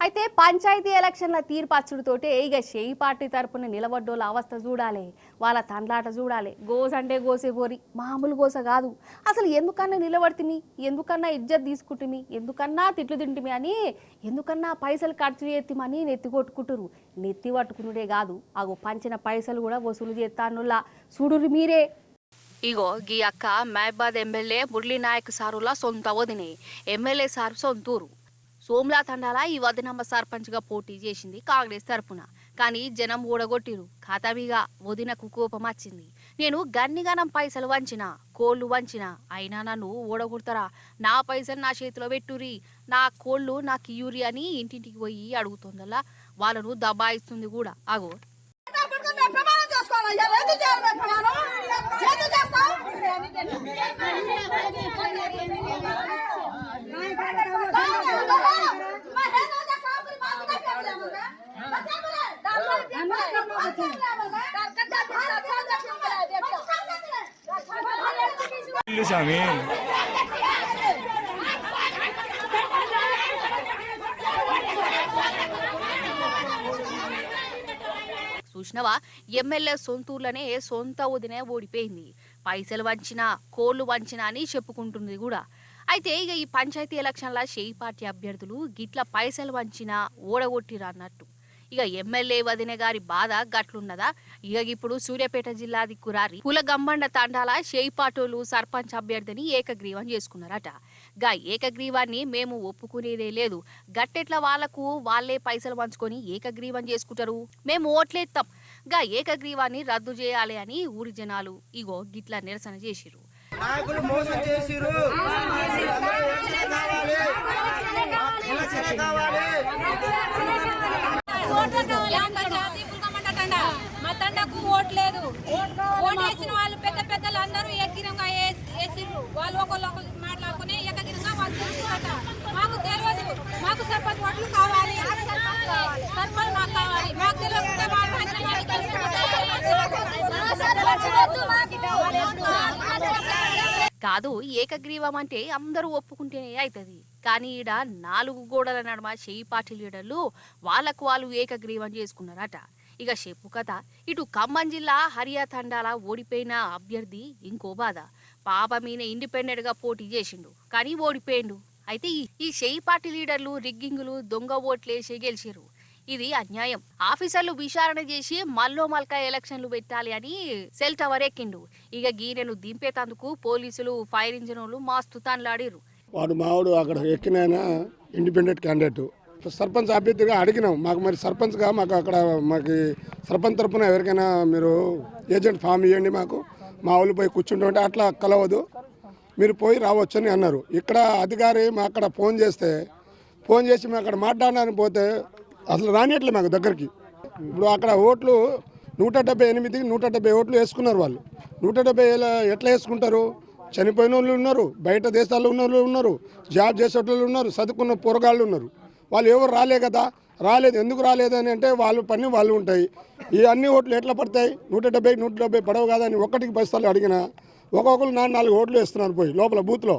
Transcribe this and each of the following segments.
అయితే పంచాయతీ ఎలక్షన్ల తీర్పచ్చుడుతోటే ఇక షేయి పార్టీ తరపున నిలబడ్డోళ్ళ అవస్థ చూడాలి, వాళ్ళ తండ్లాట చూడాలి. గోస అంటే గోసే పోరి, మామూలు గోస కాదు. అసలు ఎందుకన్నా నిలబడితిమి, ఎందుకన్నా ఇజ్జత్ తీసుకుంటుమి, ఎందుకన్నా తిట్లు తింటిమి అని, ఎందుకన్నా పైసలు ఖర్చు చేతిమని నెత్తి కొట్టుకుంటురు. నెత్తి పట్టుకునుడే కాదు, అగో పంచిన పైసలు కూడా వసూలు చేస్తానులా చూడురు మీరే. ఇగో గీ అక్క మహబాద్ ఎమ్మెల్యే మురళీ నాయక్ సారులా సొంత వదినే, ఎమ్మెల్యే సారు సొంతూరు. సోమ్లా తండాల ఈ వదినమ్మ సర్పంచ్గా పోటీ చేసింది కాంగ్రెస్ తరపున. కానీ జనం ఓడగొట్టిరు. ఖాతామీగా వదినకు కోపం వచ్చింది. నేను గన్నిగానం పైసలు వంచిన, కోళ్ళు వంచిన, అయినా నన్ను ఓడగొడతారా, నా పైసలు నా చేతిలో పెట్టురి, నా కోళ్ళు నాకు ఇయ్యూరి అని ఇంటింటికి పోయి అడుగుతుందల్లా. వాళ్ళను దబాయిస్తుంది కూడా. అగో చూసినవా, ఎమ్మెల్యే సొంతూర్లోనే సొంత వదినే ఓడిపోయింది. పైసలు వంచినా, కోళ్లు వంచినా అని చెప్పుకుంటుంది కూడా. అయితే ఇక ఈ పంచాయతీ ఎలక్షన్ల షేయి పార్టీ అభ్యర్థులు గిట్ల పైసలు వంచినా ఓడగొట్టిరా అన్నట్టు. ఇక ఎమ్మెల్యే వదిన గారి బాధ గట్లున్నదా. ఇక ఇప్పుడు సూర్యాపేట జిల్లా దిక్కురారి కులగంబండ తాండాల షేయి పాటోలు సర్పంచ్ అభ్యర్థిని ఏకగ్రీవం చేసుకున్నారట. గా ఏకగ్రీవాన్ని మేము ఒప్పుకునేదే లేదు, గట్టెట్ల వాళ్లకు వాళ్లే పైసలు వంచుకొని ఏకగ్రీవం చేసుకుంటారు, మేము ఓట్లేస్తాం, గా ఏకగ్రీవాన్ని రద్దు చేయాలి అని ఊరి జనాలు ఇగో గిట్ల నిరసన చేసిరు. మా తండకు ఓట్ లేదు, ఓటు వేసిన వాళ్ళు పెద్ద పెద్దలు అందరూ ఏకగిరంగా వేసిర్రు. వాళ్ళు ఒకళ్ళు మాట్లాడుకుని ఏకగిరంగా వాళ్ళు తెలుసుకుంటారట. మాకు తెలియదు, మాకు సర్పంచ్ ఓట్లు కావాలి, సర్పంచ్ మాకు కావాలి, మాకు తెలియకుండా కాదు. ఏకగ్రీవం అంటే అందరూ ఒప్పుకుంటేనే అవుతుంది. కానీ ఈడ 4 గోడల నడుమ షేయి పార్టీ లీడర్లు వాళ్ళకు వాళ్ళు ఏకగ్రీవం చేసుకున్నారట. ఇక చెప్పు కథ. ఇటు ఖమ్మం జిల్లా హరియా తండాల ఓడిపోయిన అభ్యర్థి ఇంకో బాధ. పాప మీద ఇండిపెండెంట్ గా పోటీ చేసిండు, కానీ ఓడిపోయిండు. అయితే ఈ షేయి పార్టీ లీడర్లు రిగ్గింగులు, దొంగ ఓట్లేసి గెలిచిరు. ఇది అన్యాయం. ఆఫీసర్లు విచారణ చేసి మల్లో మల్కా ఎలక్షన్లు పెట్టాలి అని సెల్ టవర్ ఎక్కిండు. ఇక గీనెను దింపేతందుకు పోలీసులు, ఫైర్ ఇంజనీర్లు మాస్తు తాన్లాడిరు. వాడు మావాడు అక్కడ ఎక్కినైనా ఇండిపెండెంట్ క్యాండిడేట్ సర్పంచ్ అభ్యర్థిగా అడిగినాం. మాకు మరి సర్పంచ్గా మాకు అక్కడ మాకు సర్పంచ్ తరఫున ఎవరికైనా మీరు ఏజెంట్ ఫామ్ ఇవ్వండి, మాకు మా వాళ్ళు పోయి కూర్చుంటుంటే అట్లా కలవదు, మీరు పోయి రావచ్చని అన్నారు. ఇక్కడ అధికారి మా అక్కడ ఫోన్ చేసి మేము అక్కడ మాట్లాడడానికి పోతే అసలు రానియట్లే మాకు దగ్గరికి. ఇప్పుడు అక్కడ ఓట్లు 178, 170 ఓట్లు వేసుకున్నారు వాళ్ళు. 170 ఎట్లా వేసుకుంటారు? చనిపోయిన వాళ్ళు ఉన్నారు, బయట దేశాల్లో ఉన్న వాళ్ళు ఉన్నారు, జాబ్ చేసేటోళ్ళు ఉన్నారు, చదువుకున్న పోరగాళ్ళు ఉన్నారు. వాళ్ళు ఎవరు రాలే కదా, రాలేదు. ఎందుకు రాలేదు అని అంటే వాళ్ళ పని వాళ్ళు ఉంటాయి. ఈ అన్ని ఓట్లు ఎట్లా పడతాయి? 170 పడవు కదా అని ఒక్కటికి 10 సార్లు అడిగినా ఒక్కొక్కరు 4 ఓట్లు వేస్తున్నారు పోయి లోపల బూత్లో.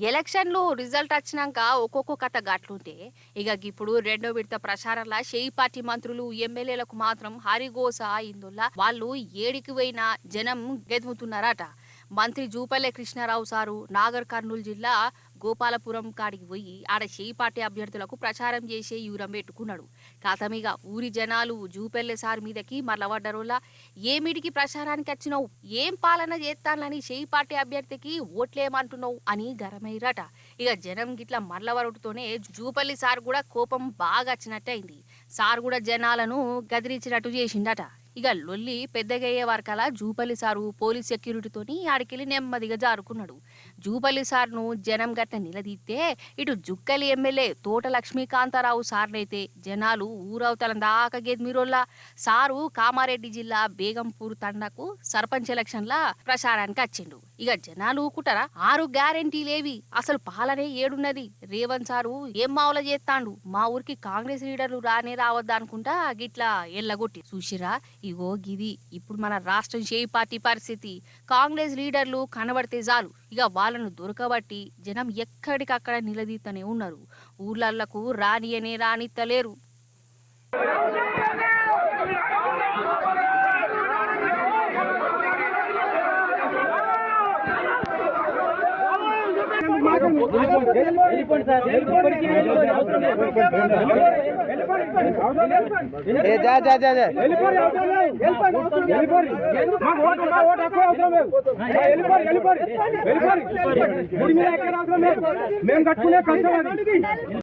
ఎలక్షన్లు రిజల్ట్ వచ్చినాక ఒక్కొక్క కథ గట్లుంటే ఇక ఇప్పుడు 2వ విడత ప్రచారంలో షేయి పార్టీ మంత్రులు, ఎమ్మెల్యేలకు మాత్రం హరిగోస అయిందుల్లా. వాళ్ళు ఏడికి పోయినా జనం గెదుముతున్నారట. మంత్రి జూపల్లె కృష్ణారావు సారు నాగర్ కర్నూలు జిల్లా గోపాలపురం కాడికి పోయి ఆడ షేయి పార్టీ అభ్యర్థులకు ప్రచారం చేసే యూరం పెట్టుకున్నాడు. కాతమిగా ఊరి జనాలు జూపల్లె సార్ మీదకి మరలబడ్డరోలా, ఏమిటికి ప్రచారానికి వచ్చినావు, ఏం పాలన చేస్తానని షేయి పార్టీ అభ్యర్థికి ఓట్లేమంటున్నావు అని గరమైరట. ఇక జనం గిట్ల మరలవరుడుతోనే జూపల్లి సార్ కూడా కోపం బాగా వచ్చినట్టయింది. సార్ కూడా జనాలను గదిరించినట్టు చేసిండట. ఇక లొల్లి పెద్దగయ్యే వరకలా జూపల్లి సారు పోలీస్ సెక్యూరిటీతోని ఆడికెళ్ళి నెమ్మదిగా జారుకున్నాడు. జూపల్లి సార్ను జనం గట్ట నిలదీస్తే ఇటు జుక్కలి ఎమ్మెల్యే తోట లక్ష్మీకాంతారావు సార్నైతే జనాలు ఊరవతల దాకా గెద్మిరోల్లా. సారు కామారెడ్డి జిల్లా బేగంపూర్ తండకు సర్పంచ్ ఎలక్షన్ల ప్రచారానికి వచ్చిండు. ఇక జనాలు ఊకుటారా? 6 గ్యారెంటీలేవి, అసలు పాలనే ఏడున్నది, రేవంత్ సారు ఏం మావుల చేస్తాండు, మా ఊరికి కాంగ్రెస్ లీడర్లు రానే రావద్దనుకుంటా గిట్లా ఎల్లగొట్టి చూసిరా. ఇగో గిది ఇప్పుడు మన రాష్ట్రం షేయి పార్టీ పరిస్థితి. కాంగ్రెస్ లీడర్లు కనబడితే చాలు ఇక వాళ్ళను దొరకబట్టి జనం ఎక్కడికక్కడ నిలదీతూనే ఉన్నారు. ఊర్లలకు రానిత్తలేరు. మేము కట్టుకునే